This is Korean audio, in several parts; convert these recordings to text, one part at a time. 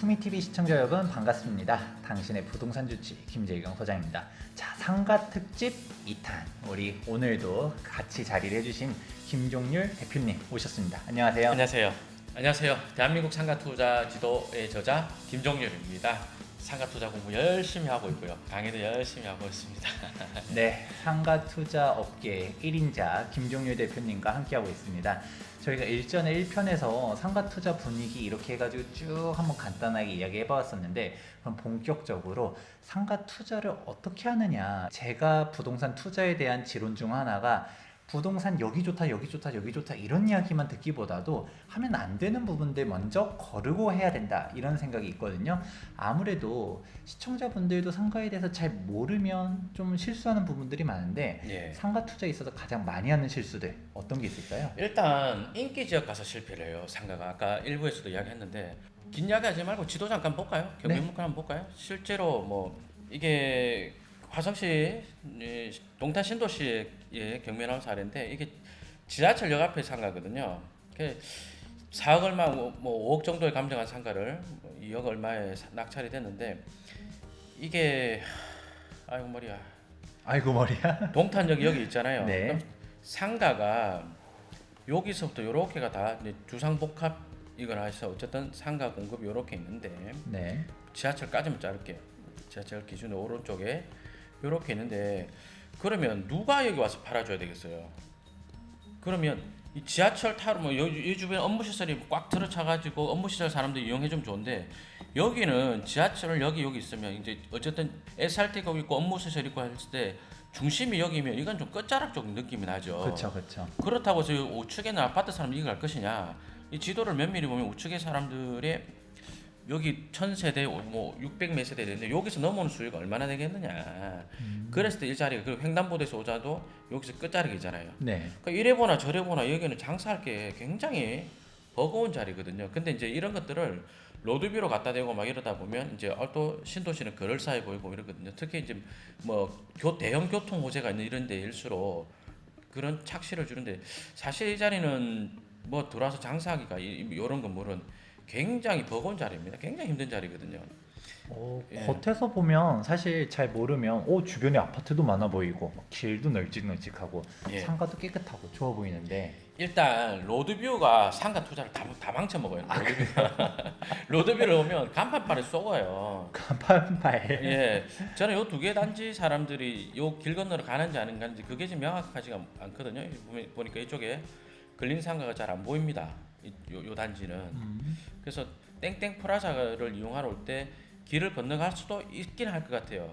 수미TV 시청자 여러분 반갑습니다. 당신의 부동산 주치 김재경 소장입니다. 자, 상가 특집 2탄 우리 오늘도 같이 자리를 해주신 김종률 대표님 오셨습니다. 안녕하세요. 안녕하세요. 안녕하세요. 대한민국 상가 투자 지도의 저자 김종률입니다. 상가 투자 공부 열심히 하고 있고요. 강의도 열심히 하고 있습니다. 네, 상가 투자 업계 1인자 김종률 대표님과 함께하고 있습니다. 저희가 일전에 1편에서 상가 투자 분위기 이렇게 해가지고 쭉 한번 간단하게 이야기해 봤었는데, 그럼 본격적으로 상가 투자를 어떻게 하느냐, 제가 부동산 투자에 대한 지론 중 하나가 부동산 여기 좋다 여기 좋다 여기 좋다 이런 이야기만 듣기보다도 하면 안 되는 부분들 먼저 거르고 해야 된다 이런 생각이 있거든요. 아무래도 시청자분들도 상가에 대해서 잘 모르면 좀 실수하는 부분들이 많은데, 예. 상가 투자에 있어서 가장 많이 하는 실수들 어떤 게 있을까요? 일단 인기 지역 가서 실패를 해요. 상가가 아까 일부에서도 이야기했는데, 긴 이야기하지 말고 지도 잠깐 볼까요? 경기문건 한번 볼까요? 실제로 뭐 이게 화성시 동탄 신도시의 경매 나온 사례인데, 이게 지하철역 앞에 상가거든요. 4억 얼마 뭐 5억 정도에 감정한 상가를 2억 얼마에 낙찰이 됐는데, 이게 아이고 머리야. 아이고 머리야. 동탄역 여기 있잖아요. 네. 그럼 상가가 여기서부터 요렇게가 다 주상복합 이거나 해서 어쨌든 상가 공급이 요렇게 있는데, 네. 지하철까지만 자를게요. 지하철 기준으로 오른쪽에 요렇게 있는데, 그러면 누가 여기 와서 팔아줘야 되겠어요? 그러면 이 지하철 타러 뭐 이 주변에 업무 시설이 꽉 들어차가지고 업무 시설 사람들이 이용해주면 좋은데, 여기는 지하철 여기 있으면 이제 어쨌든 SRT가 있고 업무 시설 있고 할 때 중심이 여기면 이건 좀 끝자락적 느낌이 나죠. 그렇죠, 그렇죠. 그렇다고 저 우측에 있는 아파트 사람들이 이거 갈 것이냐? 이 지도를 면밀히 보면 우측의 사람들의 여기 1000세대 뭐 600 몇 세대 되는데, 여기서 넘어오는 수요가 얼마나 되겠느냐. 그랬을 때 일자리가, 그리고 횡단보도에서 오자도 여기서 끝자락이잖아요. 네. 그러니까 이래 보나 저래 보나 여기는 장사할 게 굉장히 버거운 자리거든요. 근데 이제 이런 것들을 로드뷰로 갖다 대고 막 이러다 보면 이제 또 신도시는 그럴싸해 보이고 이러거든요. 특히 이제 뭐 대형 교통 호재가 있는 이런 데일수록 그런 착시를 주는데, 사실 이 자리는 뭐 들어와서 장사하기가 이런 건물은 굉장히 버거운 자리입니다. 굉장히 힘든 자리거든요. 예. 겉에서 보면 사실 잘 모르면 주변에 아파트도 많아 보이고 막 길도 널찍널찍하고 예. 상가도 깨끗하고 좋아 보이는데, 일단 로드뷰가 상가 투자를 다 망쳐먹어요. 로드뷰를 오면 간판발에 쏘아요. 간판발. 예, 저는 요 두 개 단지 사람들이 요 길 건너로 가는지 안 가는지 그게 지금 명확하지가 않거든요. 보니까 이쪽에 근린 상가가 잘 안 보입니다. 요 단지는. 그래서 땡땡 프라자를 이용하러 올 때 길을 건너갈 수도 있긴 할 것 같아요.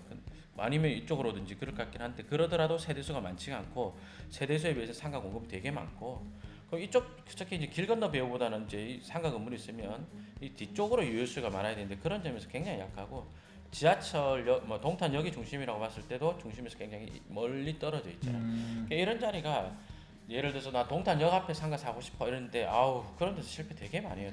아니면 이쪽으로든지 그럴 것 같긴 한데, 그러더라도 세대수가 많지가 않고 세대수에 비해서 상가 공급이 되게 많고, 그럼 이쪽 특히 이제 길 건너 배우보다는 이제 이 상가 건물이 있으면 이 뒤쪽으로 유효수가 많아야 되는데, 그런 점에서 굉장히 약하고, 지하철역 뭐 동탄역이 중심이라고 봤을 때도 중심에서 굉장히 멀리 떨어져 있잖아요. 그러니까 이런 자리가, 예를 들어서 나 동탄역 앞에 상가 사고 싶어 이러는데, 그런 데서 실패 되게 많이 해요.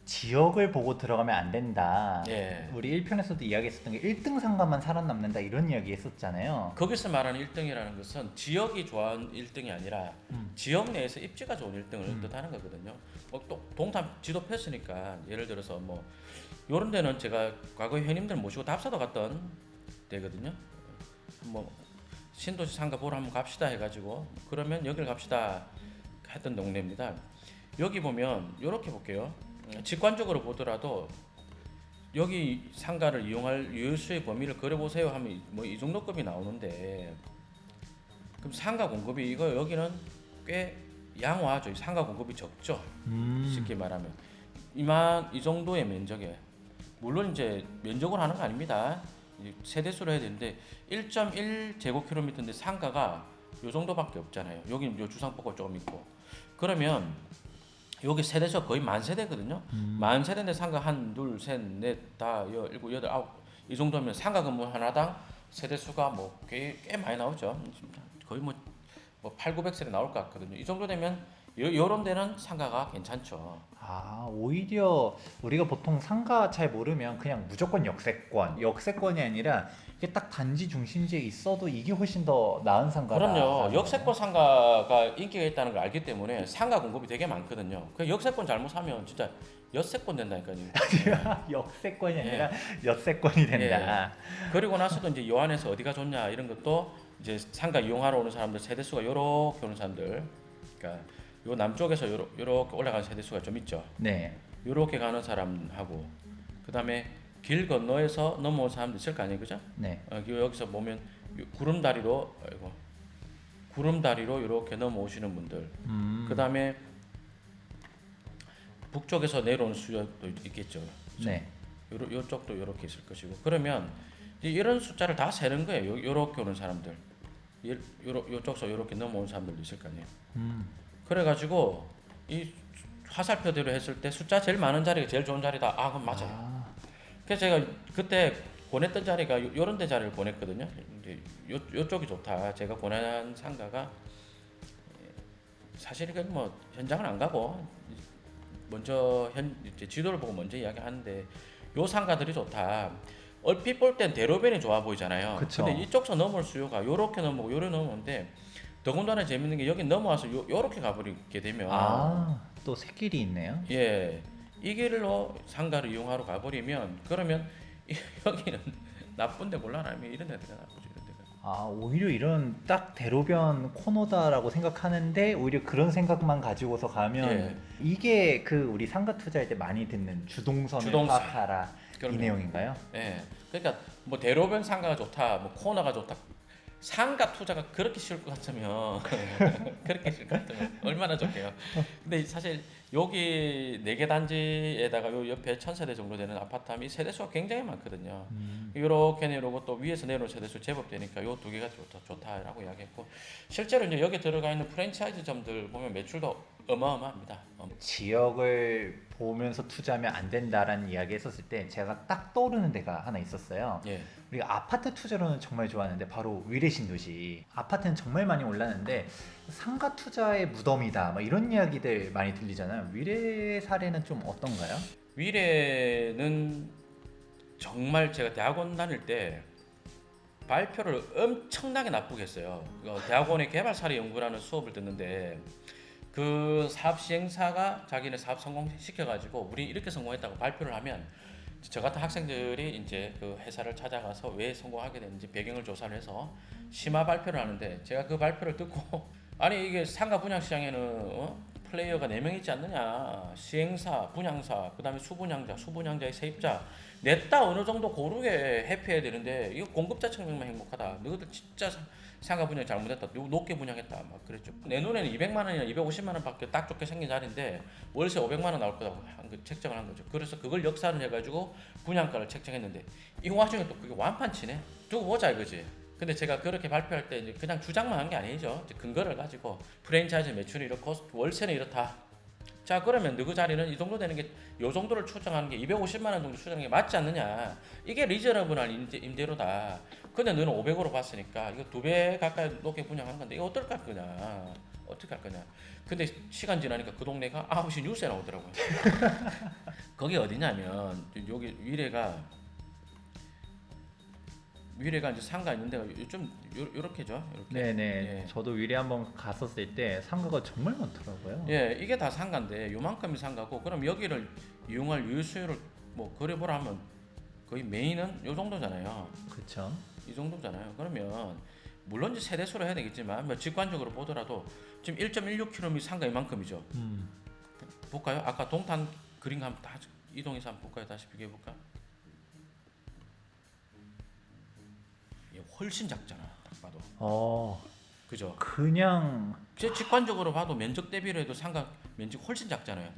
지역을 보고 들어가면 안 된다. 예. 우리 1편에서도 이야기했었던 게 1등 상가만 살아남는다 이런 이야기 했었잖아요. 거기서 말하는 1등이라는 것은 지역이 좋아하는 1등이 아니라 지역 내에서 입지가 좋은 1등을 뜻하는 거거든요. 또 동탄 지도 폈으니까, 예를 들어서 뭐 요런 데는 제가 과거에 형님들 모시고 답사도 갔던 데거든요. 뭐 신도시 상가 보러 한번 갑시다 해가지고, 그러면 여기를 갑시다 했던 동네입니다. 여기 보면 요렇게 볼게요. 직관적으로 보더라도 여기 상가를 이용할 유효수의 범위를 그려보세요 하면 뭐 이 정도 급이 나오는데, 그럼 상가 공급이 여기는 꽤 양호하죠. 상가 공급이 적죠. 쉽게 말하면 이 정도의 면적에, 물론 이제 면적으로 하는 거 아닙니다. 세대수로 해야 되는데 1.1 제곱킬로미터인데 상가가 요 정도밖에 없잖아요. 여기는 요 주상복합 조금 있고, 그러면 여기 세대수가 거의 만 세대거든요. 만 세대인데 상가 한, 둘, 셋, 넷, 다, 일곱, 여덟, 아홉 이 정도면 상가 건물 하나당 세대수가 뭐 꽤 많이 나오죠. 거의 뭐 8, 900세대 나올 것 같거든요. 이 정도 되면 요런 데는 상가가 괜찮죠. 아, 오히려 우리가 보통 상가 잘 모르면 그냥 무조건 역세권이 아니라 이게 딱 단지 중심지에 있어도 이게 훨씬 더 나은 상가다. 그럼요. 역세권 상가가 인기가 있다는 걸 알기 때문에 상가 공급이 되게 많거든요. 그 역세권 잘못 사면 진짜 엿세권 된다니까요. 역세권이 예. 아니라 엿세권이 된다. 그리고 나서도 이제 요 안에서 어디가 좋냐 이런 것도 이제 상가 이용하러 오는 사람들 세대수가 요렇게 오는 사람들, 그러니까 요 남쪽에서 요렇게 올라가는 세대수가 좀 있죠. 네. 요렇게 가는 사람하고 그다음에 길 건너에서 넘어온 사람들 있을 거 아니에요, 그죠? 네. 여기서 보면 구름다리로 이렇게 넘어오시는 분들. 그다음에 북쪽에서 내려오는 수요도 있겠죠. 그렇죠? 네. 요쪽도 이렇게 있을 것이고. 그러면 이런 숫자를 다 세는 거예요. 요렇게 오는 사람들. 요쪽서 이렇게 넘어온 사람들도 있을 거 아니에요. 그래가지고 이 화살표대로 했을 때 숫자 제일 많은 자리가 제일 좋은 자리다. 아, 그럼 맞아요. 그래서 제가 그때 보냈던 자리가 요런 데 자리를 보냈거든요. 이제 요쪽이 좋다. 제가 보낸 상가가 사실 이건 뭐 현장은 안 가고 먼저 이제 지도를 보고 먼저 이야기하는데 요 상가들이 좋다. 얼핏 볼 땐 대로변이 좋아 보이잖아요. 그쵸. 근데 이쪽서 넘을 수요가 요렇게 넘어오고 요렇게 넘어오는데 더군다나 재밌는 게 여기 넘어와서 요렇게 가버리게 되면 또 새길이 있네요. 예, 이 길로 상가를 이용하러 가버리면 그러면 여기는 나쁜데 몰라라면 이런 데가 나쁘죠. 이런 데가. 아, 오히려 이런 딱 대로변 코너다라고 생각하는데 오히려 그런 생각만 가지고서 가면 예. 이게 그 우리 상가 투자할 때 많이 듣는 주동선을 파악하라 이 그럼요. 내용인가요? 예, 그러니까 뭐 대로변 상가가 좋다, 뭐 코너가 좋다. 상가 투자가 그렇게 쉬울 것 같으면 그렇게 쉬울 것 같으면 얼마나 좋게요. 근데 사실 여기 4개 단지에다가 요 옆에 1000세대 정도 되는 아파트 하면 세대수가 굉장히 많거든요. 요렇게 내려오고 또 위에서 내려온 세대수 제법 되니까 요 2개가 좋다라고 이야기했고, 실제로 이제 여기 들어가 있는 프랜차이즈점들 보면 매출도 어마어마합니다. 지역을 보면서 투자하면 안 된다라는 이야기 했었을 때 제가 딱 떠오르는 데가 하나 있었어요. 예. 우리가 아파트 투자로는 정말 좋아하는데 바로 위례 신도시. 아파트는 정말 많이 올랐는데 상가 투자의 무덤이다 뭐 이런 이야기들 많이 들리잖아요. 위례 사례는 좀 어떤가요? 위례는 정말 제가 대학원 다닐 때 발표를 엄청나게 나쁘게 했어요. 대학원의 개발사례 연구라는 수업을 듣는데 그 사업 시행사가 자기네 사업 성공시켜가지고 우리 이렇게 성공했다고 발표를 하면 저 같은 학생들이 이제 그 회사를 찾아가서 왜 성공하게 됐는지 배경을 조사를 해서 심화 발표를 하는데, 제가 그 발표를 듣고 아니 이게 상가 분양 시장에는 플레이어가 4명 있지 않느냐, 시행사, 분양사, 그 다음에 수분양자, 수분양자의 세입자 냈다 어느 정도 고르게 회피해야 되는데 이거 공급자 측면만 행복하다. 너희들 진짜 상가 분양 잘못했다. 높게 분양했다. 막 그랬죠. 내 눈에는 200만 원이나 250만 원밖에 딱 좋게 생긴 자리인데 월세 500만 원 나올 거라고 책정을 한 거죠. 그래서 그걸 역산을 해가지고 분양가를 책정했는데 이 와중에 또 그게 완판치네. 두고 보자 이거지. 근데 제가 그렇게 발표할 때 이제 그냥 주장만 한 게 아니죠. 이제 근거를 가지고 프랜차이즈 매출이 이렇고 월세는 이렇다. 자, 그러면 너그 자리는 이 정도 되는 게, 요 정도를 추정하는 게 250만 원 정도 추정하는 게 맞지 않느냐. 이게 리저너블한 임대료다. 근데 너는 500으로 봤으니까 이거 2배 가까이 높게 분양한 건데 이거 어떨까 할 거냐. 어떻게 할 거냐. 근데 시간 지나니까 그 동네가 9시 뉴스에 나오더라고요. 거기 어디냐면 여기 위례가 이제 상가 있는 데가 좀 요렇게죠. 이렇게. 네네. 예. 저도 위례 한번 갔었을 때 상가가 정말 많더라고요. 예, 이게 다 상가인데 요만큼이 상가고, 그럼 여기를 이용할 유효수요를 뭐 그려보라면 거의 메인은 요 정도잖아요. 그렇죠. 이 정도잖아요. 그러면 물론 이제 세대수로 해야 되겠지만 뭐 직관적으로 보더라도 지금 1.16km 상가 이만큼이죠. 볼까요? 아까 동탄 그림 한번 다 이동해서 한번 볼까요? 다시 비교해 볼까? 훨씬 작잖아. 딱 봐도. 그죠? 그냥 직관적으로 봐도 면적 대비로 해도 상가 면적 훨씬 작잖아요.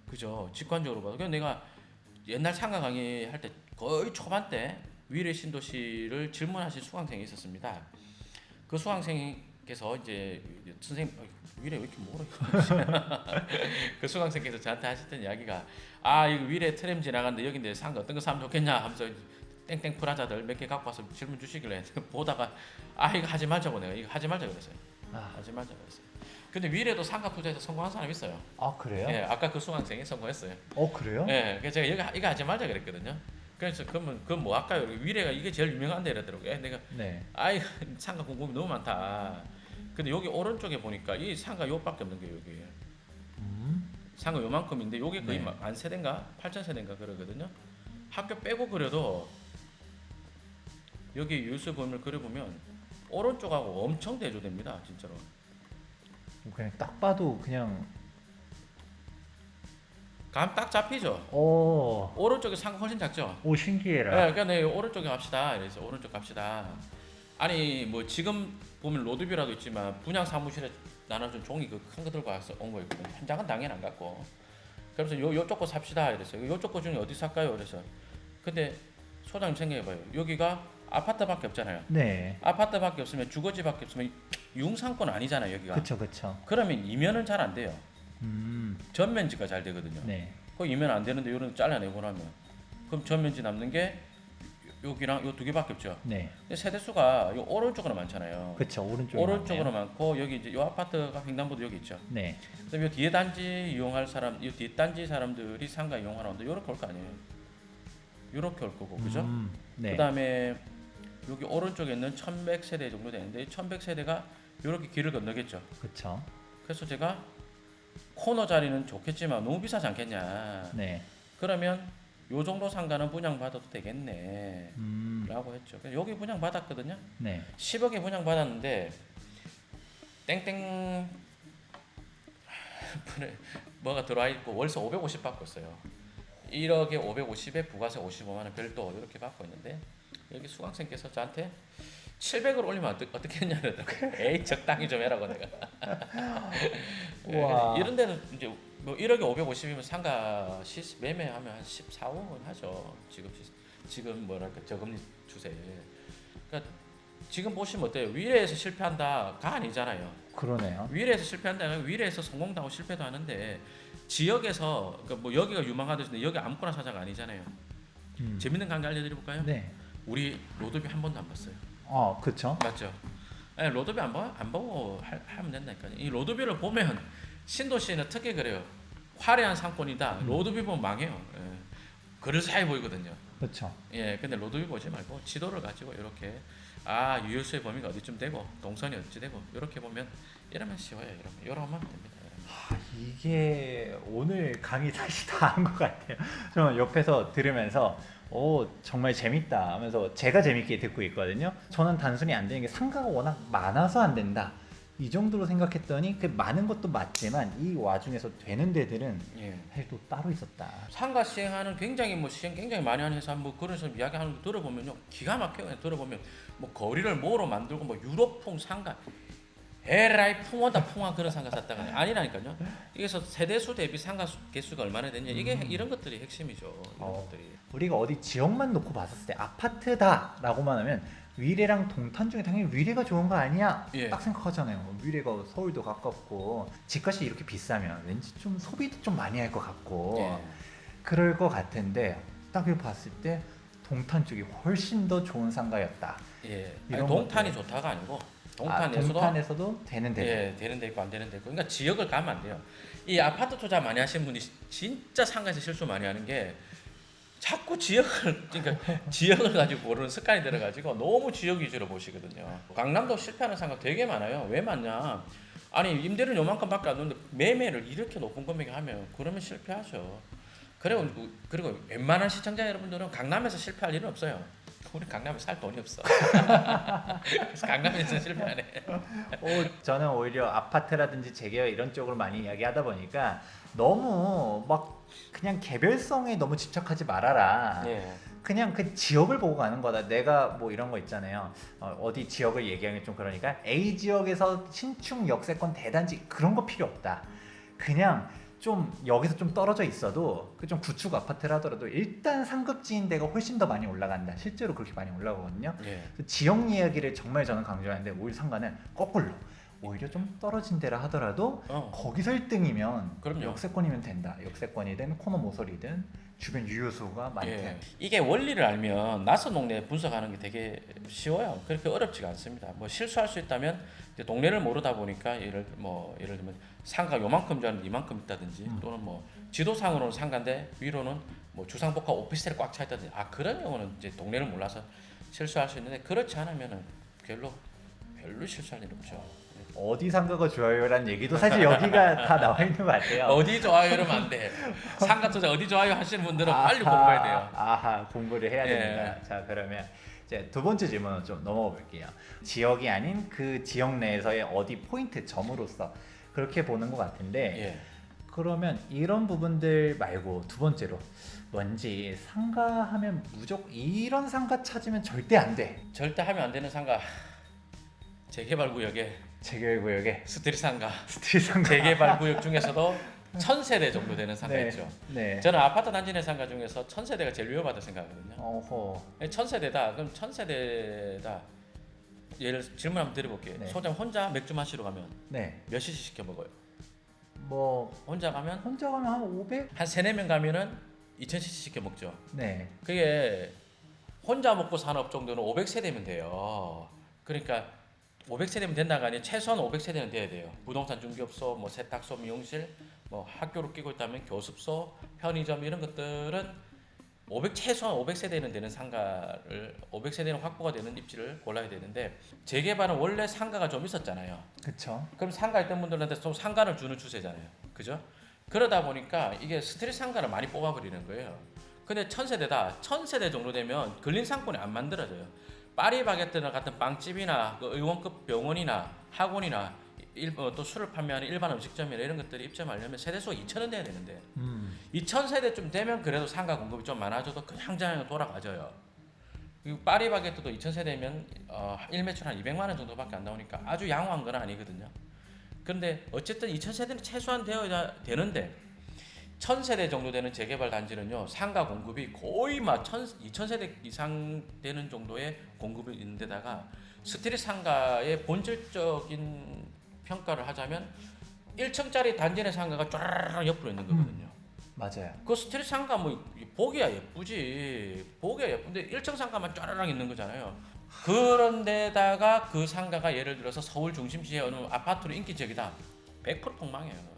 그죠? 직관적으로 봐도. 그래서 내가 옛날 상가 강의 할 때 거의 초반 때 위례 신도시를 질문하신 수강생이 있었습니다. 그 수강생께서 이제 선생님 위례 왜 이렇게 멀어? 그 수강생께서 저한테 하셨던 이야기가, 아 이거 위례 트램 지나가는데 여기인데 상가 어떤 거 사면 좋겠냐 하면서 땡땡 프라자들 몇 개 갖고 와서 질문 주시길래 보다가 아 이거 하지 말자고, 내가 이거 하지 말자 그랬어요. 하지 말자 그랬어요. 근데 위례도 상가 투자에서 성공한 사람 있어요. 아 그래요? 예, 아까 그 수강생이 성공했어요. 그래요? 예, 그래서 제가 여기 이거 하지 말자 그랬거든요. 그래서 그러면 그건 뭐 할까요? 위례가 이게 제일 유명한데 이러더라고요. 내가 네. 아이 상가 공급이 너무 많다. 근데 여기 오른쪽에 보니까 이 상가 요밖에 없는 게 여기. 상가 요만큼인데 요게 거의 네. 만 세대인가 8천 세대인가 그러거든요. 학교 빼고 그려도 여기 유수범을 그려보면 오른쪽하고 엄청 대조됩니다, 진짜로. 그냥 딱 봐도 그냥 감 딱 잡히죠. 오 오른쪽에 상가 훨씬 작죠. 신기해라. 네, 그러니까 네, 오른쪽에 갑시다. 이래서 오른쪽 갑시다. 아니 뭐 지금 보면 로드뷰라도 있지만 분양 사무실에 나눠준 종이 그 큰 거 들고 와서 온 거였거든요. 현장은 당연히 안 갖고. 그래서 요쪽 거 삽시다 이랬어요. 요쪽 거 중에 어디 살까요? 그래서 근데 소장님 생각해봐요. 여기가 아파트밖에 없잖아요. 네. 아파트밖에 없으면 주거지밖에 없으면 융상권 아니잖아요 여기가. 그쵸. 그러면 이면은 잘 안 돼요. 음. 전면지가 잘 되거든요. 네. 그 이면 안 되는데 요런 잘라내고 나면 그럼 전면지 남는 게 여기랑 요 두 개밖에 없죠. 네. 근데 세대수가 요 오른쪽으로 많잖아요. 그쵸. 오른쪽으로 많고 여기 이제 요 아파트가 횡단보도 여기 있죠. 네. 그다음에 요 뒤에 단지 이용할 사람, 요 뒷단지 사람들이 상가 이용하는데 요렇게 올 거 아니에요. 요렇게 올 거고, 그죠? 네. 그다음에 여기 오른쪽에 있는 1100세대 정도 되는데 이 1100세대가 요렇게 길을 건너겠죠. 그쵸. 그래서 제가 코너 자리는 좋겠지만 너무 비싸지 않겠냐. 네. 그러면 요 정도 상가는 분양받아도 되겠네 라고 했죠. 그래서 여기 분양받았거든요. 네. 10억에 분양받았는데 땡땡 뭐가 들어와 있고 월세 550 받고 있어요. 1억에 550에 부가세 55만 원 별도 이렇게 받고 있는데 여기 수강생께서 저한테 700을 올리면 어떻게 했냐 그러더라고요. 에이 적당히 좀 해라고 내가. 우와. 이런 데는 이제 뭐 1억에 550이면 상가 매매하면 한 14, 5원 하죠. 지금 뭐랄까 저금리 추세. 그러니까 지금 보시면 어때요? 위례에서 실패한다가 아니잖아요. 그러네요. 위례에서 실패한다. 위례에서 성공도 하고 실패도 하는데 지역에서 그러니까 뭐 여기가 유망하듯이 여기 아무거나 사자가 아니잖아요. 재밌는 관계 알려드려볼까요? 네. 우리 로드뷰 한 번도 안 봤어요. 그쵸. 맞죠? 네, 로드뷰 안 보고 하면 된다니까요. 이 로드뷰를 보면 신도시는 특히 그래요. 화려한 상권이다. 로드뷰 보면 망해요. 예. 그럴 사이 보이거든요. 그쵸. 예, 근데 로드뷰 보지 말고 지도를 가지고 이렇게 유효수의 범위가 어디쯤 되고 동선이 어찌 되고 이렇게 보면 이러면 쉬워요. 이러면 됩니다. 이게 오늘 강의 다시 다 한 것 같아요. 저 옆에서 들으면서 정말 재밌다 하면서 제가 재밌게 듣고 있거든요. 저는 단순히 안 되는 게 상가가 워낙 많아서 안 된다 이 정도로 생각했더니 그 많은 것도 맞지만 이 와중에서 되는 데들은 예. 사실 또 따로 있었다. 상가 시행하는 시행 굉장히 많이 하는 회사 뭐 그런 사람 이야기하는 거 들어보면요 기가 막혀요. 그냥 들어보면 뭐 거리를 뭐로 만들고 뭐 유럽풍 상가 에라이 풍어다 풍화 그런 상가 샀다가 아니라니까요. 그래서 세대수 대비 상가 개수가 얼마나 되냐 이게 이런 것들이 핵심이죠. 이런 것들이. 우리가 어디 지역만 놓고 봤을 때 아파트다라고만 하면 위례랑 동탄 중에 당연히 위례가 좋은 거 아니야? 예. 딱 생각하잖아요. 위례가 서울도 가깝고 집값이 이렇게 비싸면 왠지 좀 소비도 좀 많이 할 것 같고 예. 그럴 것 같은데 딱 이렇게 봤을 때 동탄 쪽이 훨씬 더 좋은 상가였다. 예. 이런 동탄이 것들. 좋다가 아니고 동탄에서도 되는 데. 예, 되는 데 있고 안 되는 데 있고. 그러니까 지역을 가면 안 돼요. 이 아파트 투자 많이 하시는 분이 진짜 상가에서 실수 많이 하는 게 자꾸 지역을 가지고 고르는 습관이 들어가지고 너무 지역 위주로 보시거든요. 강남도 실패하는 상가 되게 많아요. 왜 많냐? 아니 임대료는 요만큼밖에 안 넣는데 매매를 이렇게 높은 금액에 하면 그러면 실패하죠. 그리고 웬만한 시청자 여러분들은 강남에서 실패할 일은 없어요. 우리 강남에 살 돈이 없어. 그래서 강남에서 실패하네. 저는 오히려 아파트라든지 재개발 이런 쪽으로 많이 이야기하다 보니까 너무 막 그냥 개별성에 너무 집착하지 말아라. 예. 그냥 그 지역을 보고 가는 거다. 내가 뭐 이런 거 있잖아요. 어디 지역을 얘기하는 게 좀 그러니까 A 지역에서 신축 역세권 대단지 그런 거 필요 없다. 그냥 좀 여기서 좀 떨어져 있어도 그 좀 구축 아파트라 하더라도 일단 상급지인 데가 훨씬 더 많이 올라간다. 실제로 그렇게 많이 올라가거든요. 예. 그 지역 이야기를 정말 저는 강조하는데 오히려 상가는 거꾸로 오히려 좀 떨어진 데라 하더라도 거기서 1등이면 그럼요. 역세권이면 된다. 역세권이든 코너 모서리든 주변 유효수가 많대. 예. 이게 원리를 알면 낯선 동네 분석하는 게 되게 쉬워요. 그렇게 어렵지가 않습니다. 뭐 실수할 수 있다면 이제 동네를 모르다 보니까 예를 들면 상가 요만큼 줄 알았는데 이만큼 있다든지 또는 뭐 지도상으로는 상가인데 위로는 뭐 주상복합 오피스텔이 꽉 차 있다든지 그런 경우는 이제 동네를 몰라서 실수할 수 있는데 그렇지 않으면은 별로 실수할 일 없죠. 어디 상가가 좋아요라는 얘기도 사실 여기가 다 나와 있는 것 같아요. 어디 좋아요 이러면 안 돼. 상가 투자 어디 좋아요 하시는 분들은 빨리 공부해야 돼요. 아하, 공부를 해야 예. 됩니다. 자, 그러면 이제 두 번째 질문은 좀 넘어가 볼게요. 지역이 아닌 그 지역 내에서의 어디 포인트 점으로서 그렇게 보는 것 같은데 예. 그러면 이런 부분들 말고 두 번째로 뭔지 상가 하면 무조건 이런 상가 찾으면 절대 안 돼. 절대 하면 안 되는 상가. 재개발 구역에 재개구역에 스트릿 상가. 스트릿 상가. 재개발 구역 중에서도 1000세대 정도 되는 상가 네. 있죠. 네. 저는 아파트 단지 내 상가 중에서 1000세대가 제일 위험하다 생각하거든요. 어허. 1000세대다. 그럼 1000세대다. 질문 한번 드려볼게요. 네. 소장 혼자 맥주 마시러 가면 네. 몇 시씩 시켜 먹어요? 뭐 혼자 가면 혼자 가면 한 500? 한 3-4명 가면은 2000cc 시켜 먹죠. 네. 그게 혼자 먹고 사는 업종들은 500세대면 돼요. 그러니까 500세대면 된다가 아니라 최소한 500세대는 돼야 돼요. 부동산 중개업소, 뭐 세탁소, 미용실, 뭐 학교를 끼고 있다면 교습소, 편의점 이런 것들은 최소한 500세대는 되는 상가를 500세대는 확보가 되는 입지를 골라야 되는데 재개발은 원래 상가가 좀 있었잖아요. 그쵸. 그럼 상가 있던 분들한테 좀 상가를 주는 추세잖아요. 그죠? 그러다 보니까 이게 스트릿 상가를 많이 뽑아버리는 거예요. 근데 1000세대다. 1000세대 정도 되면 근린 상권이 안 만들어져요. 파리바게뜨나 같은 빵집이나 그 의원급 병원이나 학원이나 또 술을 판매하는 일반 음식점이나 이런 것들이 입점하려면 세대수가 2,000은 돼야 되는데 2000세대쯤 되면 그래도 상가 공급이 좀 많아져도 그냥 돌아가져요. 그리고 파리바게뜨도 2000세대면 1매출 한 200만 원 정도밖에 안 나오니까 아주 양호한 건 아니거든요. 그런데 어쨌든 2000세대는 최소한 되어야 되는데 1000세대 정도 되는 재개발 단지는요 상가 공급이 거의 막 2000세대 이상 되는 정도의 공급이 있는 데다가 스트릿 상가의 본질적인 평가를 하자면 1층짜리 단지 내 상가가 쫙 옆으로 있는 거거든요. 맞아요. 그 스트릿 상가 뭐 보기야 예쁘지. 보기야 예쁜데 1층 상가만 쫙 있는 거잖아요. 그런 데다가 그 상가가 예를 들어서 서울 중심지에 어느 아파트로 인기 지역이다. 100% 폭망해요.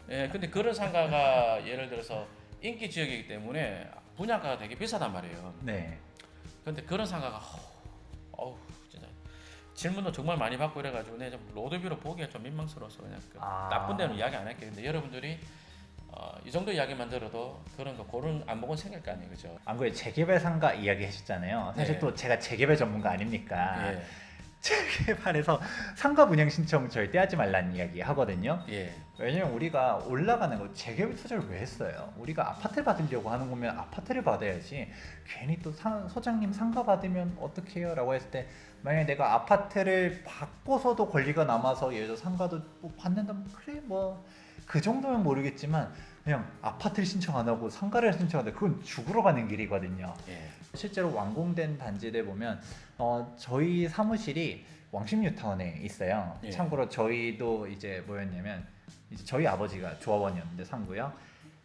예, 근데 그런 상가가 예를 들어서 인기 지역이기 때문에 분양가가 되게 비싸단 말이에요. 네. 근데 그런 상가가 진짜 질문도 정말 많이 받고 이래가지고 내가 좀 로드뷰로 보기가 좀 민망스러워서 그냥 나쁜 데는 이야기 안 할게요. 근데 여러분들이 이 정도 이야기만 들어도 그런 거 고른 안목은 생길 거 아니에요, 그죠? 안 그래도 재개발 상가 이야기 해주잖아요. 사실 네. 또 제가 재개발 전문가 아닙니까? 예, 재개발에서 상가 분양 신청 절대 하지 말라는 이야기 하거든요. 예, 왜냐면 우리가 올라가는 거 재개발 투자를 왜 했어요? 우리가 아파트를 받으려고 하는 거면 아파트를 받아야지. 괜히 또 소장님 상가 받으면 어떻게 해요? 라고 했을 때 만약에 내가 아파트를 받고서도 권리가 남아서 예를 들어 상가도 뭐 받는다면 그래 뭐 그 정도면 모르겠지만 그냥 아파트를 신청 안 하고 상가를 신청하는데 그건 죽으러 가는 길이거든요. 예. 실제로 완공된 단지들 보면 저희 사무실이 왕십뉴타운에 있어요. 예. 참고로 저희도 이제 뭐였냐면 이제 저희 아버지가 조합원이었는데 상구요.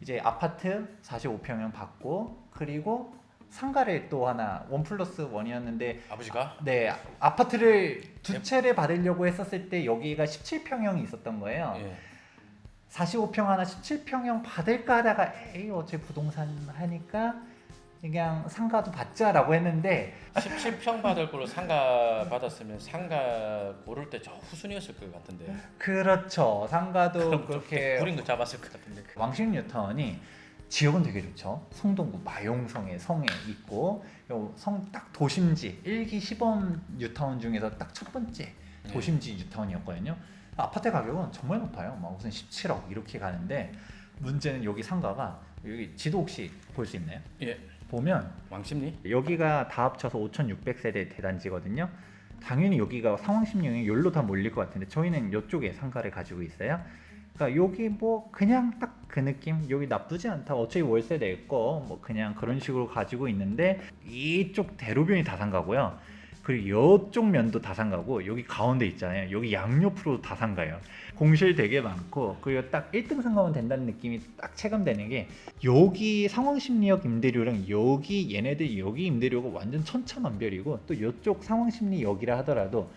이제 아파트 45평형 받고 그리고 상가를 또 하나 1+1이었는데 아버지가 네 아파트를 두 채를 받으려고 했었을 때 여기가 17평형이 있었던 거예요. 예. 45평 하나 17평형 받을까 하다가 에이 어차피 부동산 하니까 그냥 상가도 받자라고 했는데 17평 받을 걸로 상가 받았으면 상가 고를 때 저 후순위였을 것 같은데. 그렇죠. 상가도 그렇게 구린 거 잡았을 것 같은데. 왕십뉴타운이 지역은 되게 좋죠. 성동구 마용성에 성에 있고 성 딱 도심지 1기 시범 뉴타운 중에서 딱 첫 번째 도심지 뉴타운이었거든요. 아파트 가격은 정말 높아요. 막 무슨 17억 이렇게 가는데 문제는 여기 상가가 여기 지도 혹시 볼 수 있나요? 예. 보면 왕십리? 여기가 다 합쳐서 5,600세대 대단지거든요. 당연히 여기가 상황심령이 여기로 다 몰릴 것 같은데 저희는 이쪽에 상가를 가지고 있어요. 그러니까 여기 뭐 그냥 딱 그 느낌 여기 나쁘지 않다. 어차피 월세 낼 거 뭐 그냥 그런 식으로 가지고 있는데 이쪽 대로변이 다 상가고요. 그리고 이쪽 면도 다산가고 여기 가운데 있잖아요. 여기 양옆으로 다산가예요. 공실 되게 많고 그리고 딱 1등 상가면 된다는 느낌이 딱 체감되는 게 여기 상황심리역 임대료랑 여기 얘네들 여기 임대료가 완전 천차만별이고 또 이쪽 상황심리역이라 하더라도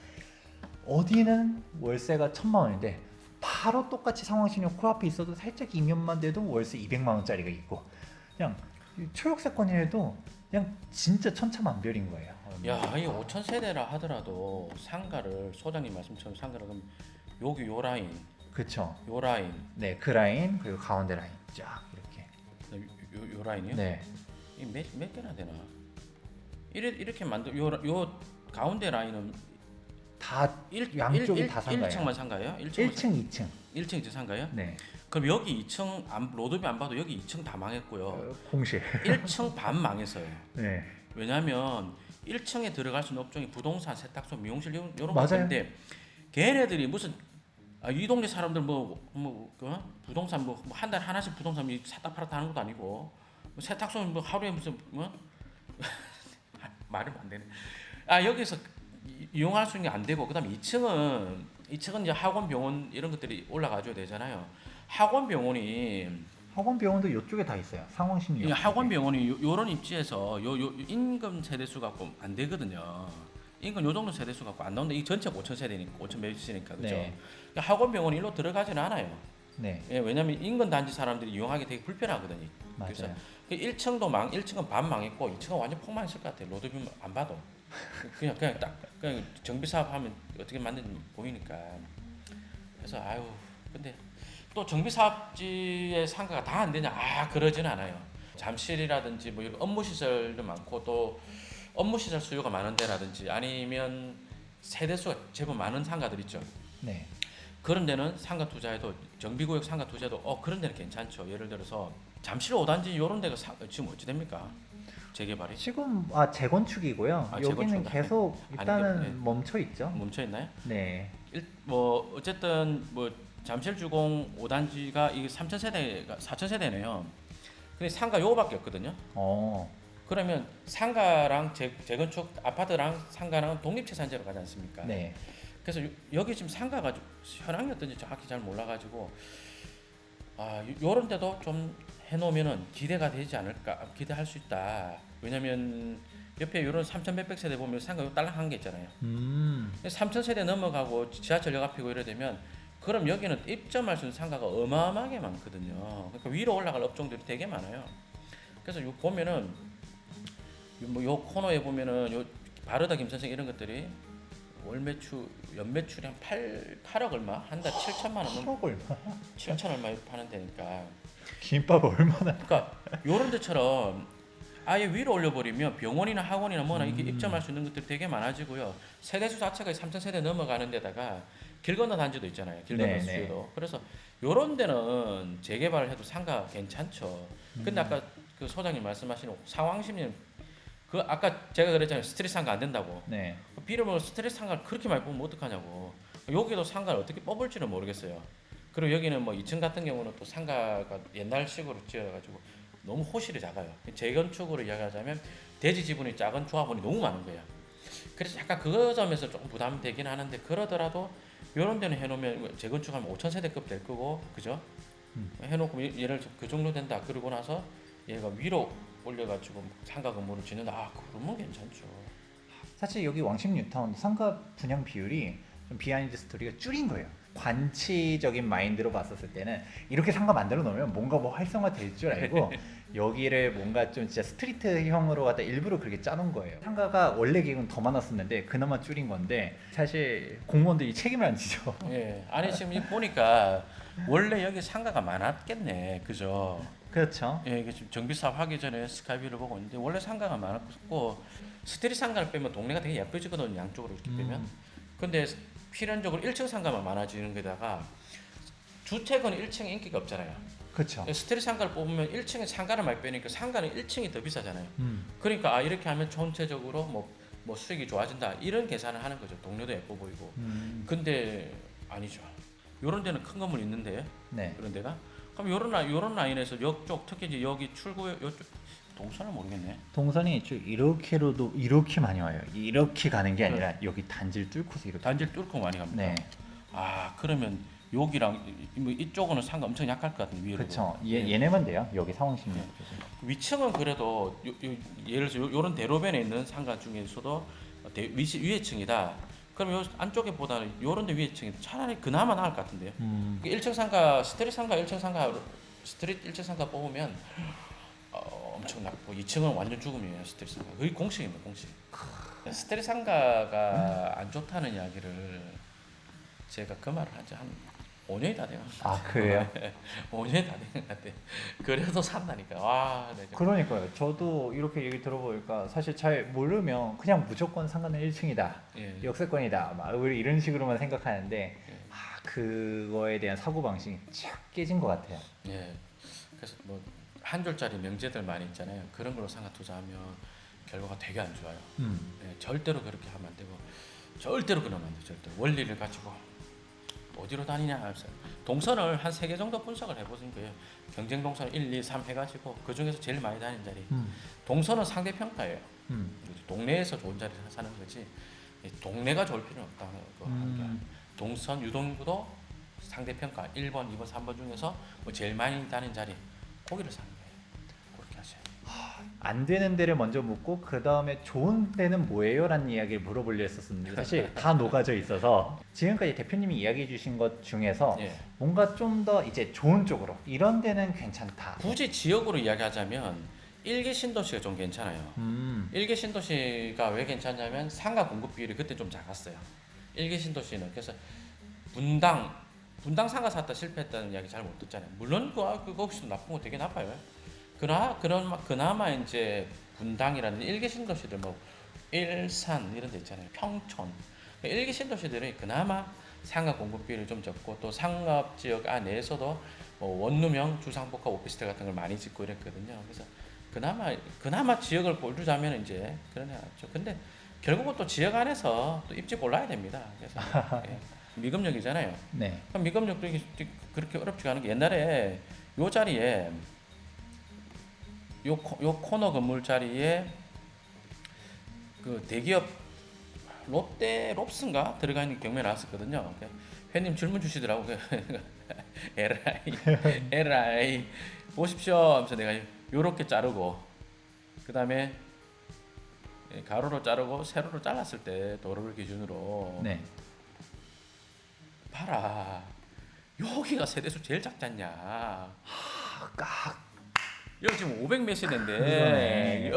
어디는 월세가 1,000만 원인데 바로 똑같이 상황심리역 코앞에 있어도 살짝 이면만 돼도 월세 200만 원짜리가 있고 그냥 초역세권이라도 그냥 진짜 천차만별인 거예요. 야, 이 5천 세대라 하더라도 상가를 소장님 말씀처럼 상가를 그럼 여기 요 라인, 그렇죠. 요 라인, 네, 그 라인 그리고 가운데 라인 쫙 이렇게. 요 라인이요? 네. 이 몇 개나 되나? 이렇게 만들 요 가운데 라인은 다 양쪽이 다 상가예요. 1층만 상가예요? 1층, 2층. 1층 이제 상가예요? 네. 그럼 여기 2층 로드뷰 안 봐도 여기 2층 다 망했고요. 공실. 1층 반 망했어요. 네. 왜냐하면 1층에 들어갈 수 있는 업종이 부동산, 세탁소, 미용실 이런 맞아요. 것인데 걔네들이 무슨 이 동네 사람들 부동산 한 달에 하나씩 부동산 샀다 팔았다 하는 것도 아니고 뭐 세탁소 뭐 하루에 무슨 말이 안 되네. 여기서 이용할 수 있는 게 안 되고 그다음에 2층은 이제 학원, 병원 이런 것들이 올라가줘야 되잖아요. 학원 병원이 이쪽에 다 있어요. 상황심리역. 이 학원 병원이 요런 입지에서 요 임금 세대수 갖고 안 되거든요. 인근 요 정도 세대수 갖고 안 나오는데 이 전체가 5천 세대니까 5천 매주시니까 그죠. 네. 그러니까 학원 병원이 일로 들어가지는 않아요. 네. 예, 왜냐면 인근 단지 사람들이 이용하기 되게 불편하거든요. 그래서 맞아요. 1층은 반 망했고 2층은 완전 폭망했을 것 같아요. 로드뷰 안 봐도 그냥 정비 사업 하면 어떻게 만드는지 보이니까. 그래서 근데 또 정비 사업지의 상가가 다 안 되냐? 그러지는 않아요. 잠실이라든지 뭐 이런 업무 시설도 많고 또 업무 시설 수요가 많은 데라든지 아니면 세대수가 제법 많은 상가들 있죠. 네. 그런 데는 상가 투자해도 정비구역 상가 투자도 그런 데는 괜찮죠. 예를 들어서 잠실 5단지 이런 데가 지금 어찌 됩니까? 재개발이? 지금 재건축이고요. 여기는 재건축. 계속 일단은 네. 멈춰 있죠. 멈춰 있나요? 네. 어쨌든 잠실 주공 5단지가 이게 3,000세대가 4,000세대네요. 근데 상가 요거밖에 없거든요. 그러면 상가랑 재건축 아파트랑 상가랑 독립재산제로 가지 않습니까? 네. 그래서 여기 지금 상가가 현황이 어떤지 정확히 잘 몰라가지고 요런 데도 좀 해놓으면은 기대가 되지 않을까, 기대할 수 있다. 왜냐면 옆에 요런 3,100 세대 보면 상가 요 딸랑한 게 있잖아요. 3,000 세대 넘어가고 지하철역 앞이고 이래 되면 그럼 여기는 입점할 수 있는 상가가 어마어마하게 많거든요. 그러니까 위로 올라갈 업종들이 되게 많아요. 그래서 요 보면은 요 코너에 보면은 요 바르다 김선생 이런 것들이 월 매출 연매출이 한 8억 얼마 한 달 7천만 원 8억 얼마? 7천 얼마 이렇게 파는 데니까 김밥 얼마나? 그러니까 요런 데처럼 아예 위로 올려버리면 병원이나 학원이나 뭐나 이렇게 입점할 수 있는 것들이 되게 많아지고요. 세대수 자체가 3,000세대 넘어가는 데다가 길 건너 단지도 있잖아요. 길 건너 수요도. 그래서 요런 데는 재개발을 해도 상가 괜찮죠. 근데 아까 그 소장님 말씀하시는 상황심리는 아까 제가 그랬잖아요. 스트레스 상가 안 된다고. 네. 비름으로 스트레스 상가를 그렇게 많이 뽑으면 어떡하냐고. 여기도 상가를 어떻게 뽑을지는 모르겠어요. 그리고 여기는 뭐 2층 같은 경우는 또 상가가 옛날식으로 지어가지고 너무 호실이 작아요. 재건축으로 이야기하자면 대지 지분이 작은 조합원이 너무 많은 거예요. 그래서 약간 그 점에서 조금 부담되긴 하는데 그러더라도 이런 데는 해놓으면 재건축하면 5,000세대급 될 거고 그죠? 해놓고 예를 들어 그 정도 된다. 그러고 나서 얘가 위로 올려가지고 상가 건물을 짓는다. 그러면 괜찮죠. 사실 여기 왕십 뉴타운 상가 분양 비율이 좀 비하인드 스토리가 줄인 거예요. 관치적인 마인드로 봤었을 때는 이렇게 상가 만들어 놓으면 뭔가 뭐 활성화 될 줄 알고 여기를 뭔가 좀 진짜 스트리트형으로 갖다 일부러 그렇게 짜놓은 거예요. 상가가 원래 계획은 더 많았었는데 그나마 줄인 건데 사실 공무원들이 책임을 안 지죠. 예, 아니 지금 보니까 원래 여기 상가가 많았겠네, 그죠? 그렇죠. 예, 이게 지금 정비 사업 하기 전에 스카이뷰를 보고 있는데 원래 상가가 많았고 스트릿 상가를 빼면 동네가 되게 예뻐지거든요, 양쪽으로 이렇게 빼면. 근데 필연적으로 1층 상가만 많아지는 게다가 주택은 1층에 인기가 없잖아요. 그렇죠. 스트릿 상가를 뽑으면 1층에 상가를 많이 빼니까 상가는 1층이 더 비싸잖아요. 그러니까 이렇게 하면 전체적으로 뭐 수익이 좋아진다 이런 계산을 하는 거죠. 동네도 예뻐 보이고. 근데 아니죠. 요런 데는 큰 건물 있는데 네. 그런 데가 그럼 요런 라인에서 역쪽 특히 이제 여기 출구 요쪽 동선을 모르겠네. 동선이 쭉 이렇게로도 이렇게 많이 와요. 이렇게 가는 게 아니라 여기 단지를 뚫고서 이렇게. 단지를 뚫고 많이 갑니다. 네. 아 그러면 여기랑 뭐 이쪽은 상가 엄청 약할 것 같은 위로. 그렇죠. 예. 얘네만 돼요. 여기 상홍신문. 네. 위층은 그래도 예를 들어서 요런 대로변에 있는 상가 중에서도 위에층이다. 그럼 요 안쪽에 보다는 요런 데 위에층이 차라리 그나마 나을 것 같은데요. 1층 상가, 스트릿 상가, 1층 상가, 스트릿 1층 상가 뽑으면 엄청 낮고 2층은 완전 죽음이에요. 스트릿 상가. 거의 공식입니다. 공식. 스트릿 상가가 안 좋다는 이야기를 제가 그 말을 한 지 한 5년이 다 돼요. 아 그래요? 5년이 다 된 것 같아. 그래도 산다니까. 와, 네, 그러니까요. 저도 이렇게 얘기 들어보니까 사실 잘 모르면 그냥 무조건 상가는 1층이다, 예. 역세권이다, 막 우리 이런 식으로만 생각하는데 예. 그거에 대한 사고 방식이 쫙 깨진 것 같아요. 예. 그래서 뭐 한 줄짜리 명제들 많이 있잖아요. 그런 걸로 상가 투자하면 결과가 되게 안 좋아요. 예, 절대로 그렇게 하면 안 되고, 절대로 그러면 안 돼. 절대 원리를 가지고 어디로 다니냐. 동선을 한 3개 정도 분석을 해보신 거예요. 경쟁 동선 1, 2, 3 해가지고 그 중에서 제일 많이 다니는 자리. 동선은 상대 평가예요. 동네에서 좋은 자리를 사는 거지. 동네가 좋을 필요는 없다는 거 하는 게. 동선 유동인구도 상대 평가 1번, 2번, 3번 중에서 뭐 제일 많이 다니는 자리 거기를 사는 거예요. 그렇게 하세요. 안 되는 데를 먼저 묻고 그 다음에 좋은 데는 뭐예요? 라는 이야기를 물어보려 했었는데 사실 다 녹아져 있어서 지금까지 대표님이 이야기해 주신 것 중에서 예. 뭔가 좀 더 이제 좋은 쪽으로 이런 데는 괜찮다. 굳이 지역으로 이야기하자면 1기 신도시가 좀 괜찮아요. 1기 신도시가 왜 괜찮냐면 상가 공급 비율이 그때 좀 작았어요. 1기 신도시는 그래서 분당 상가 샀다 실패했다는 이야기 잘 못 듣잖아요. 물론 거기서 나쁜 거 되게 나빠요. 그나마 이제 분당이라는 1기 신도시들 뭐 일산 이런 데 있잖아요. 평촌 1기 신도시들이 그나마 상가 공급 비율이 좀 적고 또 상업 지역 안에서도 뭐 원룸형 주상복합 오피스텔 같은 걸 많이 짓고 이랬거든요. 그래서 그나마 지역을 고르자면 이제 그런 애 같죠. 근데 결국은 또 지역 안에서 또 입지 골라야 됩니다. 그래서 예. 미금역이잖아요. 네. 그럼 미금역도 이게 그렇게 어렵지가 않은 게 옛날에 요 자리에 요 코너 건물 자리에 그 대기업 롭스인가 들어가 있는 경매 나왔었거든요. 회님 질문 주시더라고. LI 보십시오. 하면서 내가 요렇게 자르고 그 다음에 가로로 자르고 세로로 잘랐을 때 도로를 기준으로 네. 봐라. 여기가 세대수 제일 작지 않냐. 여기 지금 500 몇 세대인데 그러네.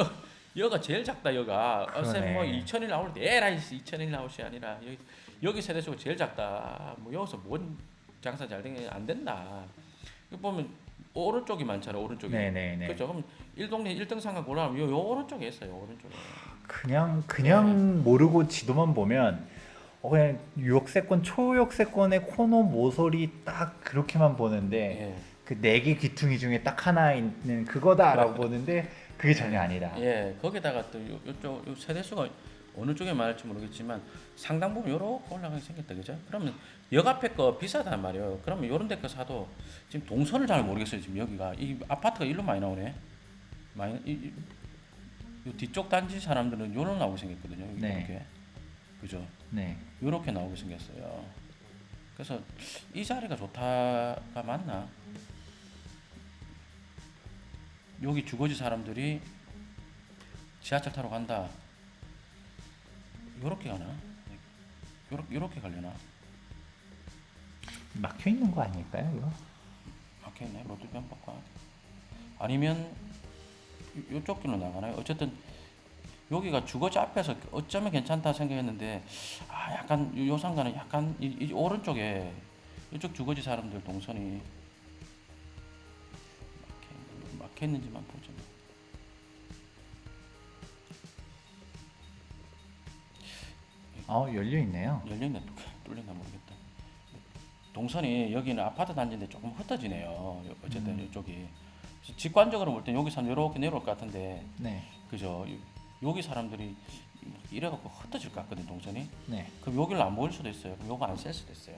여가 제일 작다. 여가 어세 뭐 그러네. 2001 나올 때 에라이 2001 나올시 아니라 여기 세대수가 제일 작다. 뭐 여기서 뭔 장사 잘 된 게 안 된다. 이거 보면 오른쪽이 많잖아요. 오른쪽이. 네네네. 그렇죠. 그럼 1동네 1등 상가 고르면 요 오른쪽에 있어요. 오른쪽에. 그냥 모르고 지도만 보면 그냥 역세권 초역세권의 코너 모서리 딱 그렇게만 보는데 예. 그 4개 귀퉁이 중에 딱 하나 있는 그거다라고 보는데 그게 전혀 아니다. 예. 거기다가 또 요쪽 요 세대수가 어느 쪽에 많을지 모르겠지만 상당 부분 요렇게 올라가게 생겼다. 그죠? 그러면 역 앞에 거 비싸단 말이에요. 그러면 요런 데 거 사도 지금 동선을 잘 모르겠어요. 지금 여기가 이 아파트가 일로 많이 나오네. 요 뒤쪽 단지 사람들은 요런 나오게 생겼거든요. 네. 이렇게. 그죠? 네. 요렇게 나오게 생겼어요. 그래서 이 자리가 좋다가 맞나? 여기 주거지 사람들이 지하철 타러 간다. 요렇게 가나? 요렇게 가려나? 막혀 있는 거 아닐까요, 이거? 막혀있네. 롯데변박과 아니면 요쪽 길로 나가나요? 어쨌든 여기가 주거지 앞에서 어쩌면 괜찮다 생각했는데 약간 요 상가는 약간 이 오른쪽에 이쪽 주거지 사람들 동선이 막혀있는지만 보죠. 열려 있네요. 열렸나 뚫렸나 모르겠다. 동선이 여기는 아파트 단지인데 조금 흩어지네요. 어쨌든 이쪽이 직관적으로 볼 땐 여기서 이렇게 내려올 것 같은데 네. 그죠? 여기 사람들이 이래갖고 흩어질 것 같거든 동선이. 네. 그럼 여기를 안 보일 수도 있어요. 그럼 요거 안 셀 수도 있어요.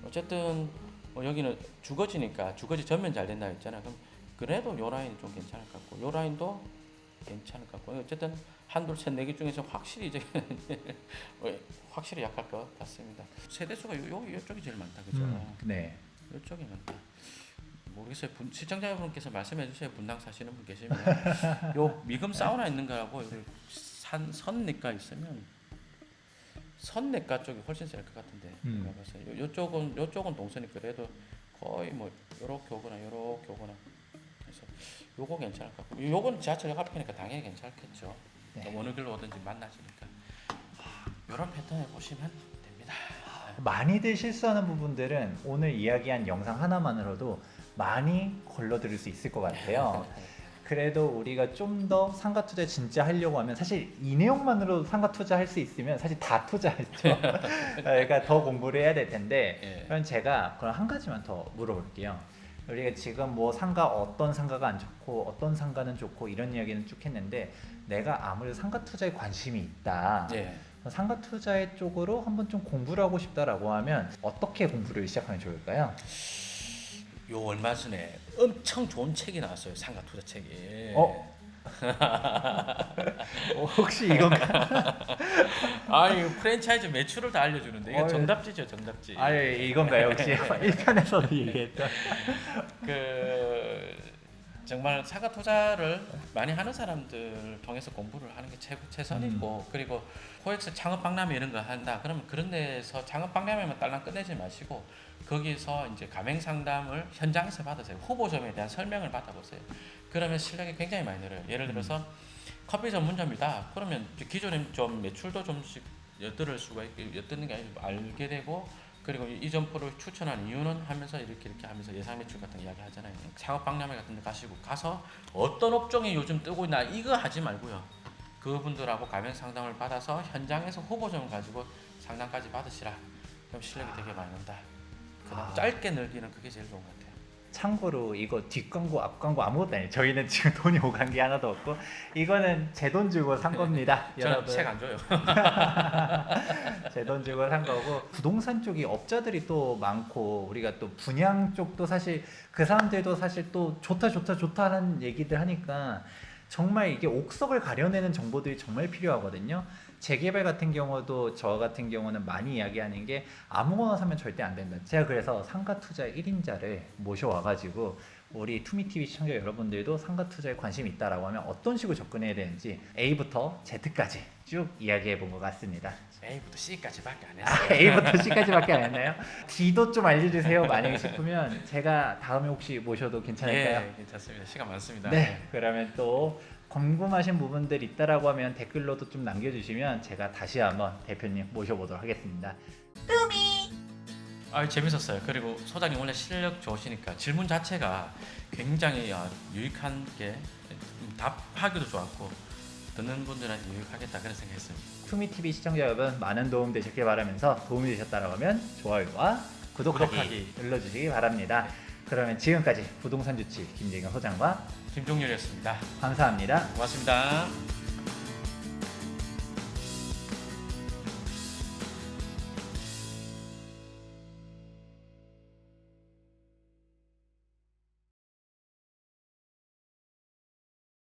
어쨌든 여기는 주거지니까 주거지 전면 잘 된다 했잖아. 그럼 그래도 요 라인이 좀 괜찮을 것 같고 요 라인도 괜찮을 것 같고 어쨌든 한둘 셋 네 개 중에서 확실히 이제 확실히 약할 것 같습니다. 세대수가 요쪽이 제일 많다 그죠? 네. 요쪽이 많다. 모르겠어요. 시청자분께서 말씀해 주세요. 분당 사시는 분 계시면 요 미금 사우나 있는 거하고 선내가 있으면 선내가 쪽이 훨씬 셀 것 같은데 제가 봤어요. 요쪽은 동선이 그래도 거의 뭐 요렇게 오거나 그래서 요거 괜찮을 것 같고 요거는 지하철역 앞이니까 당연히 괜찮겠죠. 네. 어느 길로 오든지 만나시니까 요런 패턴을 보시면 됩니다. 많이들 실수하는 부분들은 오늘 이야기한 영상 하나만으로도 많이 걸러들을 수 있을 것 같아요. 그래도 우리가 좀 더 상가 투자 진짜 하려고 하면 사실 이 내용만으로 상가 투자할 수 있으면 사실 다 투자했죠. 그러니까 더 공부를 해야 될 텐데 예. 그럼 제가 그럼 한 가지만 더 물어볼게요. 우리가 지금 뭐 상가 어떤 상가가 안 좋고 어떤 상가는 좋고 이런 이야기는 쭉 했는데 내가 아무래도 상가 투자에 관심이 있다. 예. 상가 투자의 쪽으로 한번 좀 공부를 하고 싶다라고 하면 어떻게 공부를 시작하면 좋을까요? 요 얼마 전에 엄청 좋은 책이 나왔어요. 상가 투자 책이. 혹시 이건가? 이 프랜차이즈 매출을 다 알려주는데 이거 어, 정답지죠, 정답지. 이건가요? 혹시 1편에서도 얘기했던 그 정말 상가 투자를 많이 하는 사람들 통해서 공부를 하는 게 최선이고 그리고 코엑스 창업 박람회 이런 거 한다. 그러면 그런 데서 창업 박람회만 딸랑 끝내지 마시고 거기서 이제 가맹 상담을 현장에서 받으세요. 후보점에 대한 설명을 받아보세요. 그러면 실력이 굉장히 많이 늘어요. 예를 들어서 커피 전문점이다. 그러면 기존에 좀 매출도 좀씩 엿들을 수가 있고 엿듣는 게 아니고 알게 되고 그리고 이 점포를 추천한 이유는 하면서 이렇게 하면서 예상 매출 같은 이야기 하잖아요. 창업 박람회 같은 데 가서 어떤 업종이 요즘 뜨고 있나 이거 하지 말고요. 그분들하고 가맹 상담을 받아서 현장에서 후보점을 가지고 상담까지 받으시라. 그럼 실력이 되게 많이 는다. 그다음 짧게 늘기는 그게 제일 좋은 것 같아요. 참고로 이거 뒷광고 앞광고 아무것도 아니에요. 저희는 지금 돈이 오간 게 하나도 없고 이거는 제 돈 주고 산 겁니다. 저는 여러분. 책 안 줘요. 제 돈 주고 산 거고 부동산 쪽이 업자들이 또 많고 우리가 또 분양 쪽도 사실 그 사람들도 사실 또 좋다는 얘기들 하니까 정말 이게 옥석을 가려내는 정보들이 정말 필요하거든요. 재개발 같은 경우도 저 같은 경우는 많이 이야기하는 게 아무거나 사면 절대 안 된다. 제가 그래서 상가 투자 1인자를 모셔와가지고 우리 투미TV 시청자 여러분들도 상가 투자에 관심이 있다라고 하면 어떤 식으로 접근해야 되는지 A부터 Z까지 쭉 이야기해 본 것 같습니다. A부터 C까지밖에 안 했어요. A부터 C까지밖에 안 했나요? D도 좀 알려주세요. 만약에 싶으면 제가 다음에 혹시 모셔도 괜찮을까요? 예, 괜찮습니다. 시간 많습니다. 네, 그러면 또 궁금하신 부분들 있다라고 하면 댓글로도 좀 남겨주시면 제가 다시 한번 대표님 모셔보도록 하겠습니다. 재밌었어요. 그리고 소장님 원래 실력 좋으시니까 질문 자체가 굉장히 유익한 게 답하기도 좋았고 듣는 분들한테 유익하겠다 그런 생각했습니다. 투미TV 시청자 여러분 많은 도움 되셨길 바라면서 도움이 되셨다고 하면 좋아요와 구독하기 눌러주시기 바랍니다. 그러면 지금까지 부동산 주치 김재경 소장과 김종렬이었습니다. 감사합니다. 고맙습니다.